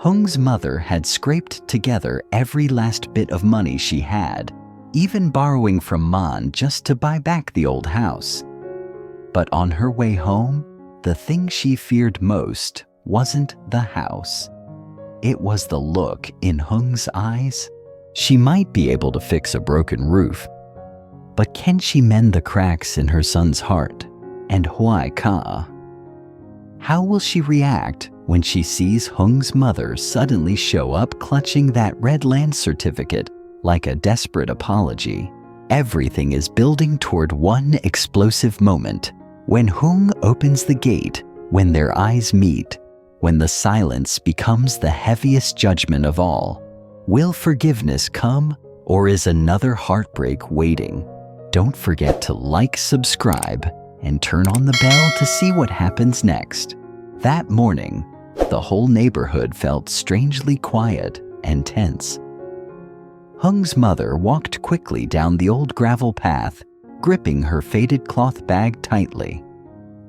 Hung's mother had scraped together every last bit of money she had, even borrowing from Man just to buy back the old house. But on her way home, the thing she feared most wasn't the house. It was the look in Hung's eyes. She might be able to fix a broken roof, but can she mend the cracks in her son's heart and Hoai Ca? How will she react when she sees Hung's mother suddenly show up clutching that red land certificate like a desperate apology? Everything is building toward one explosive moment, when Hung opens the gate, when their eyes meet, when the silence becomes the heaviest judgment of all. Will forgiveness come, or is another heartbreak waiting? Don't forget to like, subscribe, and turn on the bell to see what happens next. That morning, the whole neighborhood felt strangely quiet and tense. Hung's mother walked quickly down the old gravel path, gripping her faded cloth bag tightly.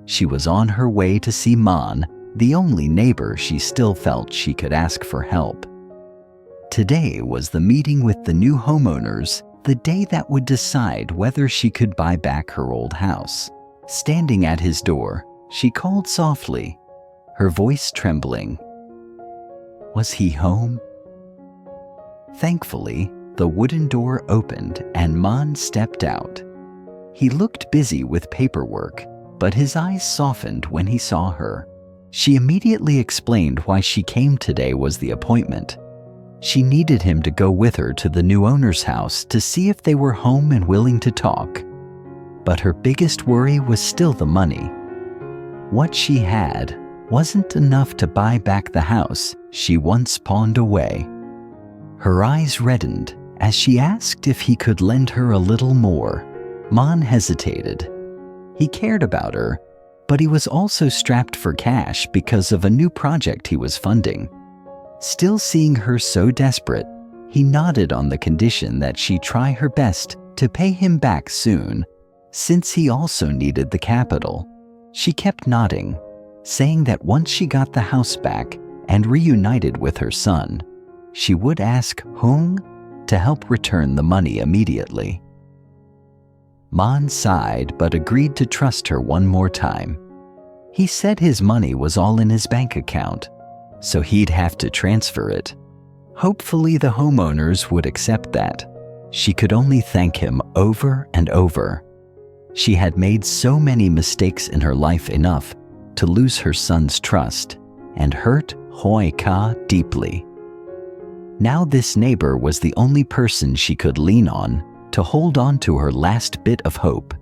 She was on her way to see Man, the only neighbor she still felt she could ask for help. Today was the meeting with the new homeowners, the day that would decide whether she could buy back her old house. Standing at his door, she called softly, her voice trembling. Was he home? Thankfully, the wooden door opened and Man stepped out. He looked busy with paperwork, but his eyes softened when he saw her. She immediately explained why she came today was the appointment. She needed him to go with her to the new owner's house to see if they were home and willing to talk. But her biggest worry was still the money. What she had wasn't enough to buy back the house she once pawned away. Her eyes reddened as she asked if he could lend her a little more. Man hesitated. He cared about her, but he was also strapped for cash because of a new project he was funding. Still seeing her so desperate, he nodded on the condition that she try her best to pay him back soon, since he also needed the capital. She kept nodding, saying that once she got the house back and reunited with her son, she would ask Hung to help return the money immediately. Man sighed but agreed to trust her one more time. He said his money was all in his bank account, so he'd have to transfer it. Hopefully the homeowners would accept that. She could only thank him over and over. She had made so many mistakes in her life enough to lose her son's trust and hurt Hoai Ca deeply. Now this neighbor was the only person she could lean on to hold on to her last bit of hope.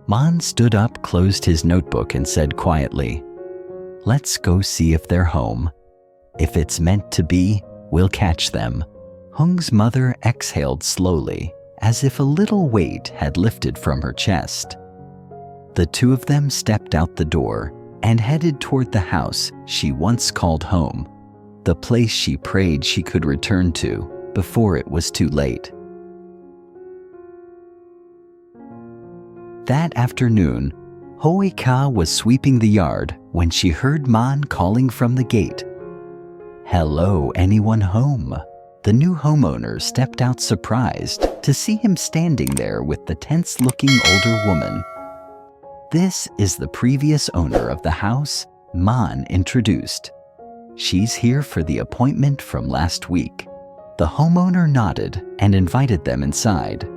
Man stood up, closed his notebook, and said quietly, "Let's go see if they're home. If it's meant to be, we'll catch them." Hung's mother exhaled slowly, as if a little weight had lifted from her chest. The two of them stepped out the door and headed toward the house she once called home, the place she prayed she could return to before it was too late. That afternoon, Hoai Ca was sweeping the yard when she heard Man calling from the gate. "Hello, anyone home?" The new homeowner stepped out surprised to see him standing there with the tense-looking older woman. "This is the previous owner of the house," Man introduced. "She's here for the appointment from last week." The homeowner nodded and invited them inside.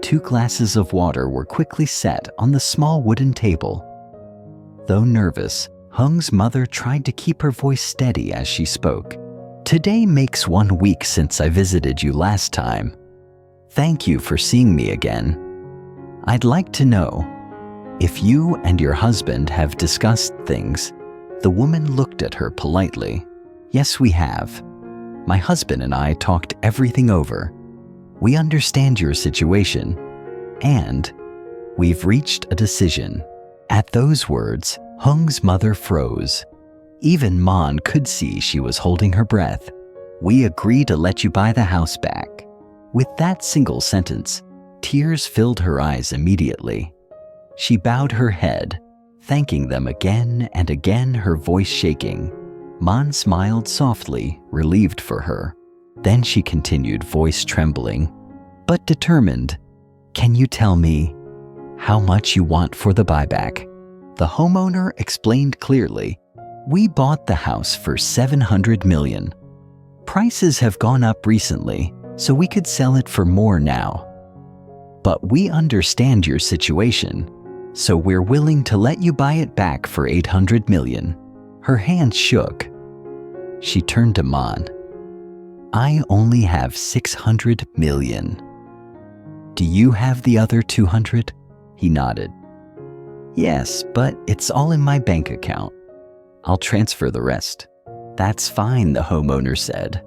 2 glasses of water were quickly set on the small wooden table. Though nervous, Hung's mother tried to keep her voice steady as she spoke. "Today makes 1 week since I visited you last time. Thank you for seeing me again. I'd like to know if you and your husband have discussed things." The woman looked at her politely. "Yes, we have. My husband and I talked everything over. We understand your situation, and we've reached a decision." At those words, Hung's mother froze. Even Man could see she was holding her breath. "We agree to let you buy the house back." With that single sentence, tears filled her eyes immediately. She bowed her head, thanking them again and again, her voice shaking. Mon smiled softly, relieved for her. Then she continued, voice trembling, but determined. Can you tell me how much you want for the buyback? The homeowner explained clearly. We bought the house for $700 million. Prices have gone up recently, so we could sell it for more now. But we understand your situation, so we're willing to let you buy it back for $800 million. Her hand shook. She turned to Mon. I only have $600 million. Do you have the other $200? He nodded. Yes, but it's all in my bank account. I'll transfer the rest. That's fine, the homeowner said.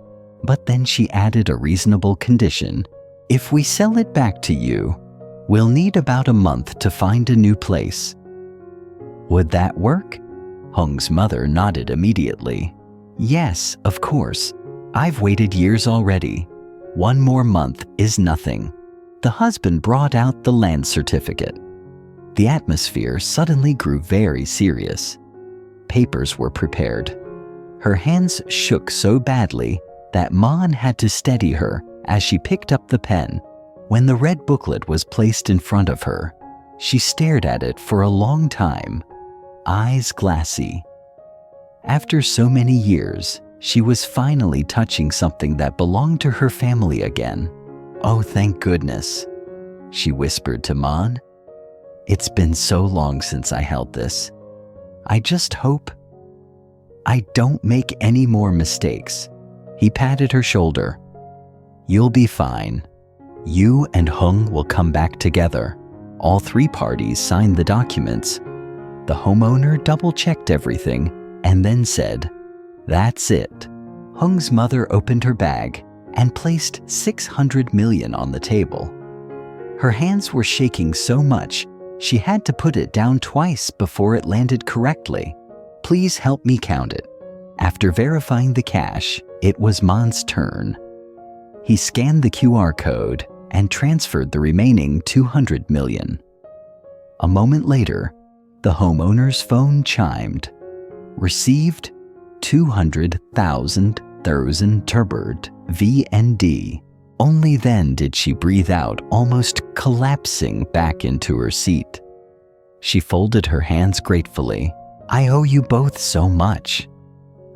But then she added a reasonable condition. If we sell it back to you, we'll need about a month to find a new place. Would that work? Hung's mother nodded immediately. Yes, of course. I've waited years already. 1 more month is nothing. The husband brought out the land certificate. The atmosphere suddenly grew very serious. Papers were prepared. Her hands shook so badly that Mon had to steady her as she picked up the pen. When the red booklet was placed in front of her, she stared at it for a long time, eyes glassy. After so many years, she was finally touching something that belonged to her family again. Oh, thank goodness, she whispered to Mon. It's been so long since I held this. I just hope I don't make any more mistakes. He patted her shoulder. You'll be fine. You and Hung will come back together. All 3 parties signed the documents. The homeowner double-checked everything and then said, That's it. Hung's mother opened her bag and placed $600 million on the table. Her hands were shaking so much, she had to put it down twice before it landed correctly. Please help me count it. After verifying the cash, it was Mon's turn. He scanned the QR code and transferred the remaining $200 million. A moment later, the homeowner's phone chimed. Received 200,000 turbard VND. Only then did she breathe out, almost collapsing back into her seat. She folded her hands gratefully. I owe you both so much.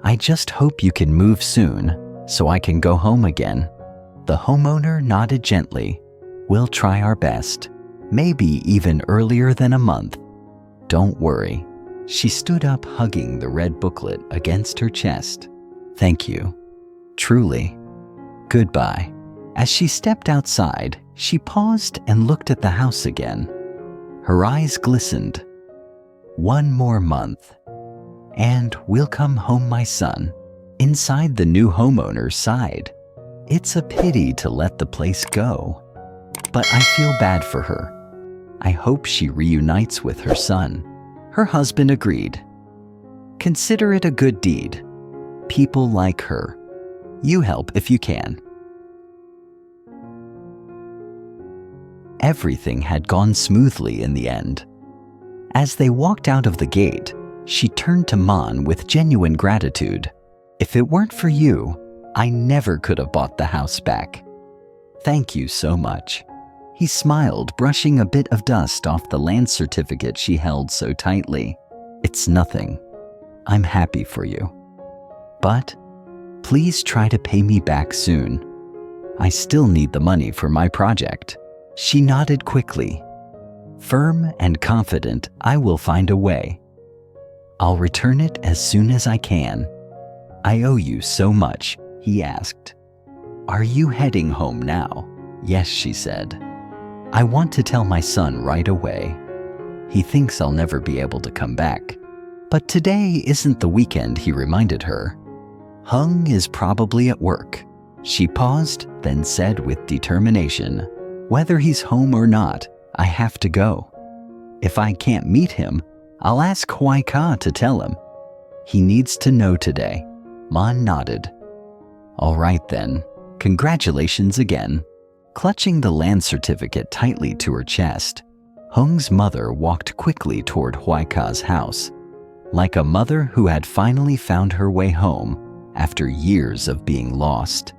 I just hope you can move soon so I can go home again. The homeowner nodded gently. We'll try our best. Maybe even earlier than a month. Don't worry. She stood up, hugging the red booklet against her chest. Thank you. Truly. Goodbye. As she stepped outside, she paused and looked at the house again. Her eyes glistened. 1 more month, and we'll come home, my son. Inside, the new homeowner sighed. It's a pity to let the place go, but I feel bad for her. I hope she reunites with her son. Her husband agreed. Consider it a good deed. People like her. You help if you can. Everything had gone smoothly in the end. As they walked out of the gate, she turned to Mon with genuine gratitude. If it weren't for you, I never could have bought the house back. Thank you so much. He smiled, brushing a bit of dust off the land certificate she held so tightly. It's nothing. I'm happy for you. But please try to pay me back soon. I still need the money for my project. She nodded quickly. Firm and confident, I will find a way. I'll return it as soon as I can. I owe you so much, he asked. Are you heading home now? Yes, she said. I want to tell my son right away. He thinks I'll never be able to come back. But today isn't the weekend, he reminded her. Hung is probably at work. She paused, then said with determination, whether he's home or not, I have to go. If I can't meet him, I'll ask Hoai Ca to tell him. He needs to know today. Mon nodded. All right then. Congratulations again. Clutching the land certificate tightly to her chest, Hung's mother walked quickly toward Hoai Ca's house. like a mother who had finally found her way home after years of being lost.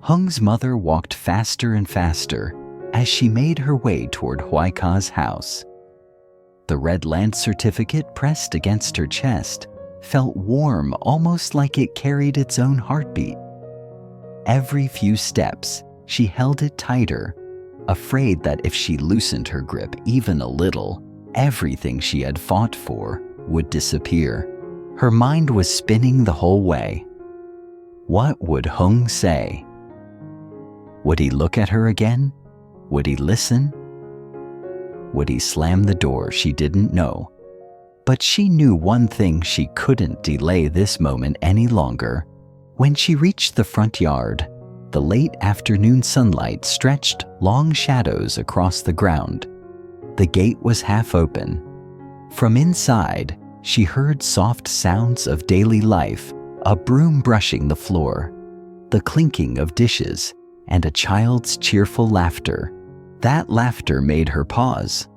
Hung's mother walked faster and faster as she made her way toward Hoai Ca's house. The red land certificate pressed against her chest felt warm, almost like it carried its own heartbeat. Every few steps, she held it tighter, afraid that if she loosened her grip even a little, everything she had fought for would disappear. Her mind was spinning the whole way. What would Hung say? Would he look at her again? Would he listen? Would he slam the door? She didn't know. But she knew one thing: she couldn't delay this moment any longer. When she reached the front yard, the late afternoon sunlight stretched long shadows across the ground. The gate was half open. From inside, she heard soft sounds of daily life, a broom brushing the floor, the clinking of dishes, and a child's cheerful laughter. That laughter made her pause.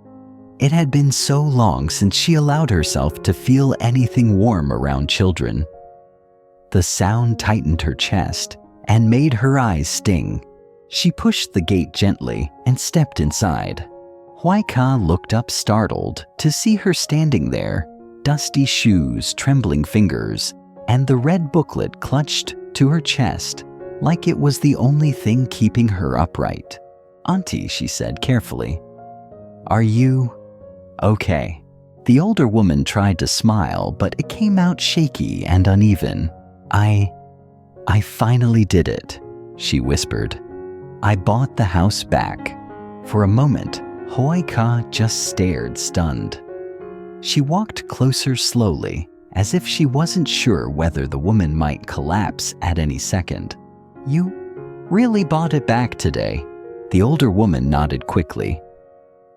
It had been so long since she allowed herself to feel anything warm around children. The sound tightened her chest and made her eyes sting. She pushed the gate gently and stepped inside. Hoai Ca looked up, startled to see her standing there, dusty shoes, trembling fingers, and the red booklet clutched to her chest like it was the only thing keeping her upright. "Auntie," she said carefully, "are you okay?" The older woman tried to smile, but it came out shaky and uneven. I finally did it," she whispered. "I bought the house back." For a moment, Hoai Ca just stared, stunned. She walked closer slowly, as if she wasn't sure whether the woman might collapse at any second. "You really bought it back today?" The older woman nodded quickly,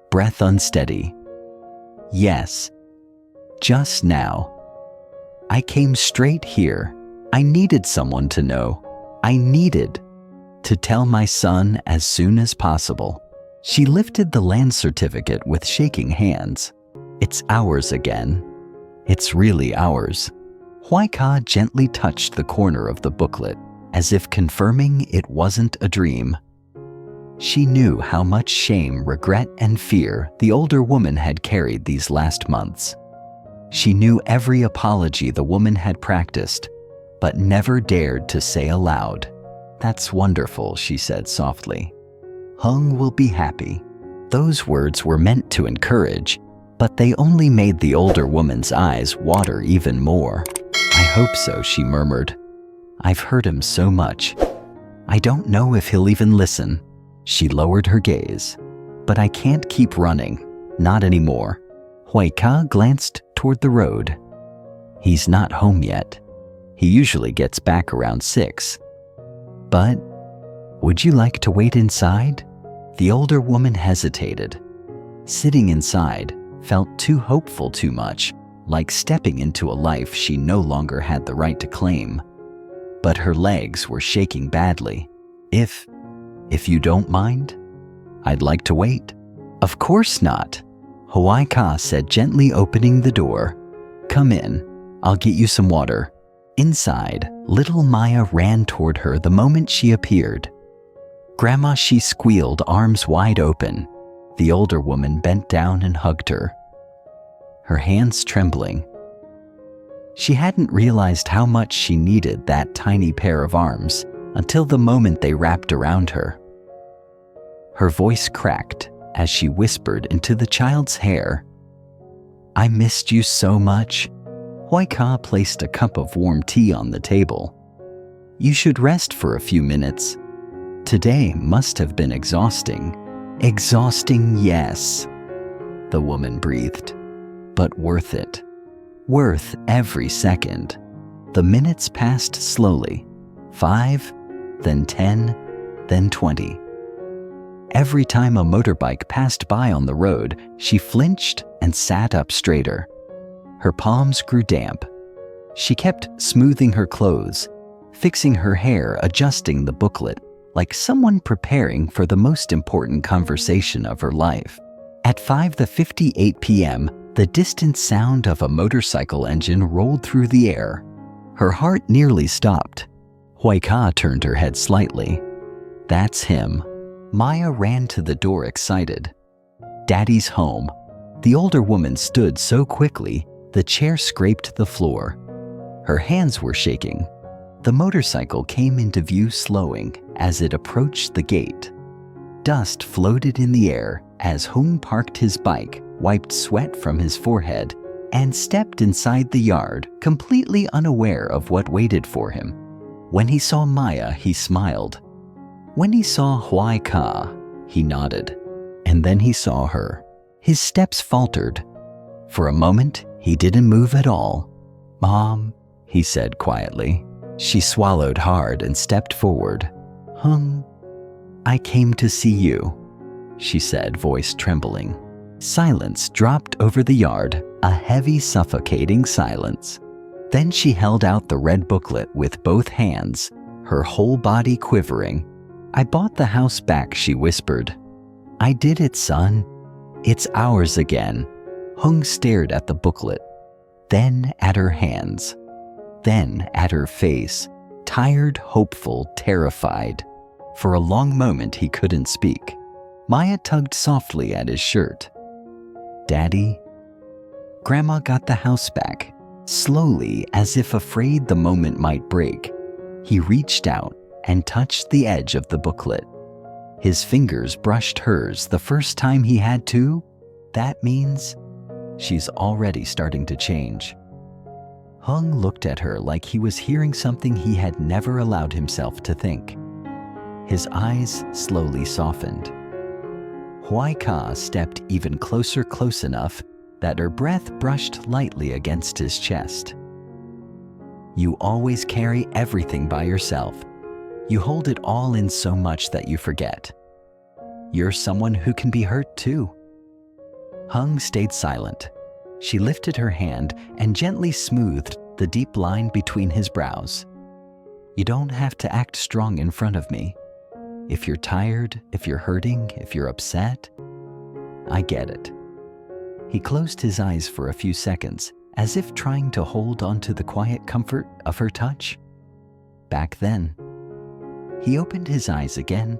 breath unsteady. "Yes, just now. I came straight here. I needed someone to know. I needed to tell my son as soon as possible." She lifted the land certificate with shaking hands. "It's ours again. It's really ours." Hoai Ca gently touched the corner of the booklet, as if confirming it wasn't a dream. She knew how much shame, regret, and fear the older woman had carried these last months. She knew every apology the woman had practiced, but never dared to say aloud. "That's wonderful," she said softly. "Hung will be happy." Those words were meant to encourage, but they only made the older woman's eyes water even more. "I hope so," she murmured. "I've hurt him so much. I don't know if he'll even listen." She lowered her gaze. "But I can't keep running. Not anymore." Hoai Ca glanced toward the road. "He's not home yet. He usually gets back around 6. But would you like to wait inside?" The older woman hesitated. Sitting inside felt too hopeful, too much, like stepping into a life she no longer had the right to claim. But her legs were shaking badly. If you don't mind, I'd like to wait." "Of course not," Hoai Ca said, gently opening the door. "Come in. I'll get you some water." Inside, little Maya ran toward her the moment she appeared. "Grandma," she squealed, arms wide open. The older woman bent down and hugged her, her hands trembling. She hadn't realized how much she needed that tiny pair of arms until the moment they wrapped around her. Her voice cracked as she whispered into the child's hair, "I missed you so much." Hoai Ca placed a cup of warm tea on the table. "You should rest for a few minutes. Today must have been exhausting." "Exhausting, yes," the woman breathed, "but worth it. Worth every second." The minutes passed slowly. 5, then 10, then 20. Every time a motorbike passed by on the road, she flinched and sat up straighter. Her palms grew damp. She kept smoothing her clothes, fixing her hair, adjusting the booklet, like someone preparing for the most important conversation of her life. At 5:58 p.m., The distant sound of a motorcycle engine rolled through the air. Her heart nearly stopped. Hoai Ca turned her head slightly. That's him. Maya ran to the door excited. Daddy's home. The older woman stood so quickly, the chair scraped the floor. Her hands were shaking. The motorcycle came into view slowing as it approached the gate. Dust floated in the air as Hung parked his bike, wiped sweat from his forehead, and stepped inside the yard, completely unaware of what waited for him. When he saw Maya, he smiled. When he saw Hoai Ca, he nodded. And then he saw her. His steps faltered. For a moment, he didn't move at all. "Mom," he said quietly. She swallowed hard and stepped forward. "Hung, I came to see you," she said, voice trembling. Silence dropped over the yard, a heavy, suffocating silence. Then she held out the red booklet with both hands, her whole body quivering. "I bought the house back," she whispered. "I did it, son. It's ours again." Hung stared at the booklet, then at her hands, then at her face, tired, hopeful, terrified. For a long moment he couldn't speak. Maya tugged softly at his shirt. "Daddy?" Grandma got the house back. Slowly, as if afraid the moment might break, he reached out and touched the edge of the booklet. His fingers brushed hers the first time he had to. That means she's already starting to change. Hung looked at her like he was hearing something he had never allowed himself to think. His eyes slowly softened. Hoai Ca stepped even closer, close enough that her breath brushed lightly against his chest. "You always carry everything by yourself. You hold it all in so much that you forget. You're someone who can be hurt too." Hung stayed silent. She lifted her hand and gently smoothed the deep line between his brows. "You don't have to act strong in front of me. If you're tired, if you're hurting, if you're upset, I get it." He closed his eyes for a few seconds, as if trying to hold on to the quiet comfort of her touch. Back then. He opened his eyes again,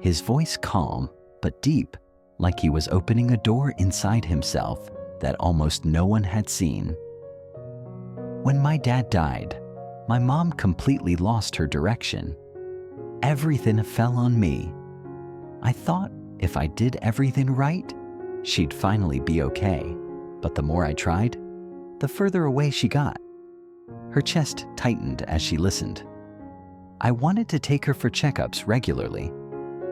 his voice calm but deep, like he was opening a door inside himself that almost no one had seen. "When my dad died, my mom completely lost her direction. Everything fell on me. I thought if I did everything right, she'd finally be okay. But the more I tried, the further away she got." Her chest tightened as she listened. "I wanted to take her for checkups regularly,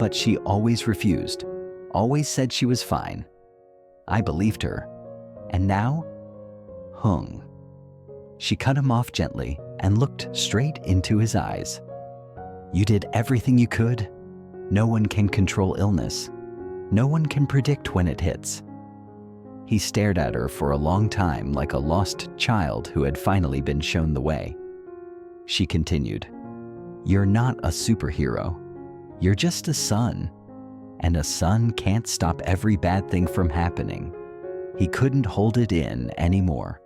but she always refused, always said she was fine. I believed her. And now, Hung." She cut him off gently and looked straight into his eyes. "You did everything you could. No one can control illness. No one can predict when it hits." He stared at her for a long time like a lost child who had finally been shown the way. She continued, "You're not a superhero. You're just a son. And a son can't stop every bad thing from happening." He couldn't hold it in anymore.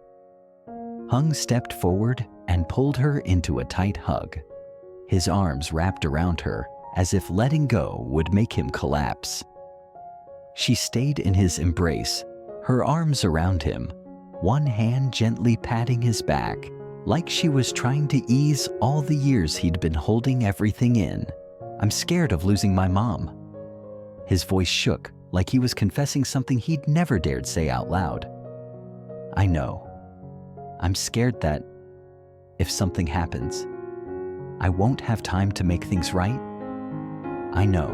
Hung stepped forward and pulled her into a tight hug. His arms wrapped around her as if letting go would make him collapse. She stayed in his embrace, her arms around him, one hand gently patting his back, like she was trying to ease all the years he'd been holding everything in. "I'm scared of losing my mom." His voice shook like he was confessing something he'd never dared say out loud. "I know. I'm scared that if something happens, I won't have time to make things right. I know.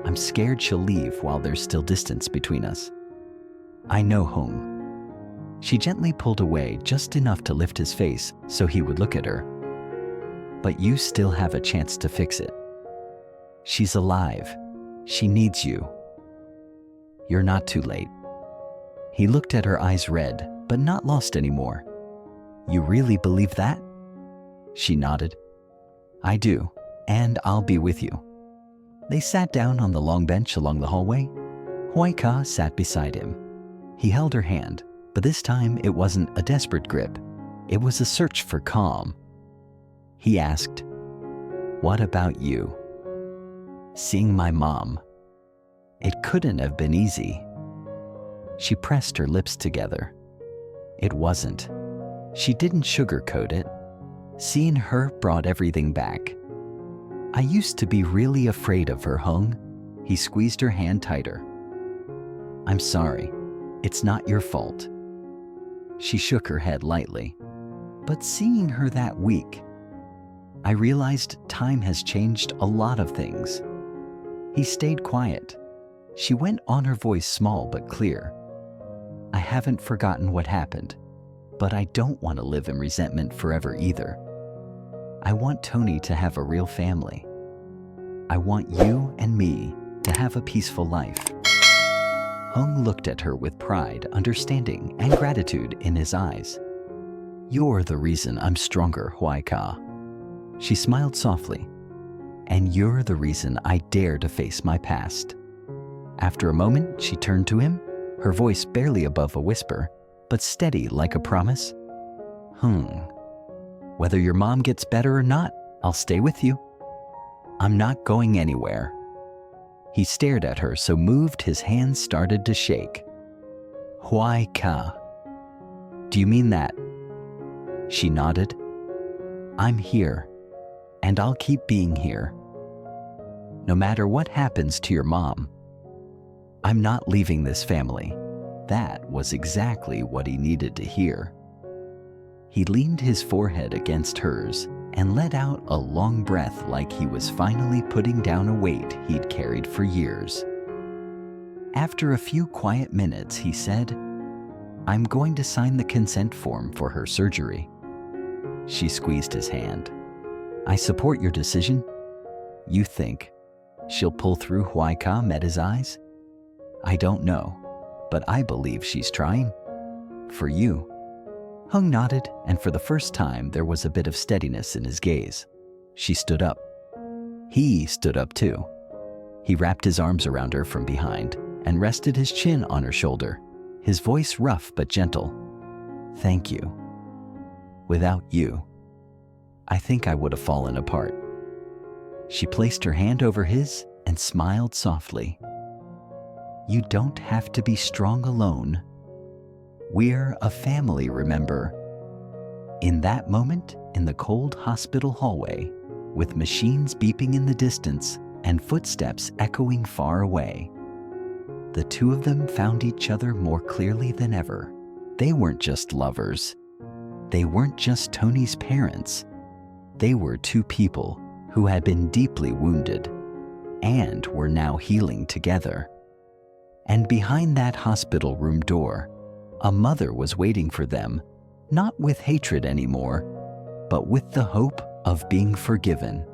I'm scared she'll leave while there's still distance between us. I know, Hung." She gently pulled away just enough to lift his face so he would look at her. "But you still have a chance to fix it. She's alive. She needs you. You're not too late." He looked at her, eyes red, but not lost anymore. "You really believe that?" She nodded. "I do, and I'll be with you." They sat down on the long bench along the hallway. Hoai Ca sat beside him. He held her hand, but this time it wasn't a desperate grip. It was a search for calm. He asked, "What about you?" "Seeing my mom." It couldn't have been easy. She pressed her lips together. It wasn't. She didn't sugarcoat it. Seeing her brought everything back. "I used to be really afraid of her, Hung." He squeezed her hand tighter. "I'm sorry. It's not your fault." She shook her head lightly. "But seeing her that weak, I realized time has changed a lot of things." He stayed quiet. She went on, her voice small but clear. "I haven't forgotten what happened, but I don't want to live in resentment forever either. I want Tony to have a real family. I want you and me to have a peaceful life." Hung looked at her with pride, understanding, and gratitude in his eyes. "You're the reason I'm stronger, Hoai Ca." She smiled softly. "And you're the reason I dare to face my past." After a moment, she turned to him, her voice barely above a whisper, but steady like a promise. Whether your mom gets better or not, I'll stay with you. I'm not going anywhere." He stared at her so moved his hands started to shake. "Hoai Ca, do you mean that?" She nodded. "I'm here, and I'll keep being here. No matter what happens to your mom, I'm not leaving this family." That was exactly what he needed to hear. He leaned his forehead against hers and let out a long breath like he was finally putting down a weight he'd carried for years. After a few quiet minutes, he said, "I'm going to sign the consent form for her surgery." She squeezed his hand. "I support your decision." "You think she'll pull through?" Hoai Ca met his eyes. "I don't know, but I believe she's trying. For you." Hung nodded, and for the first time there was a bit of steadiness in his gaze. She stood up. He stood up too. He wrapped his arms around her from behind and rested his chin on her shoulder, his voice rough but gentle. "Thank you. Without you, I think I would have fallen apart." She placed her hand over his and smiled softly. "You don't have to be strong alone. We're a family, remember?" In that moment, in the cold hospital hallway, with machines beeping in the distance and footsteps echoing far away, the two of them found each other more clearly than ever. They weren't just lovers. They weren't just Tony's parents. They were two people who had been deeply wounded and were now healing together. And behind that hospital room door, a mother was waiting for them, not with hatred anymore, but with the hope of being forgiven.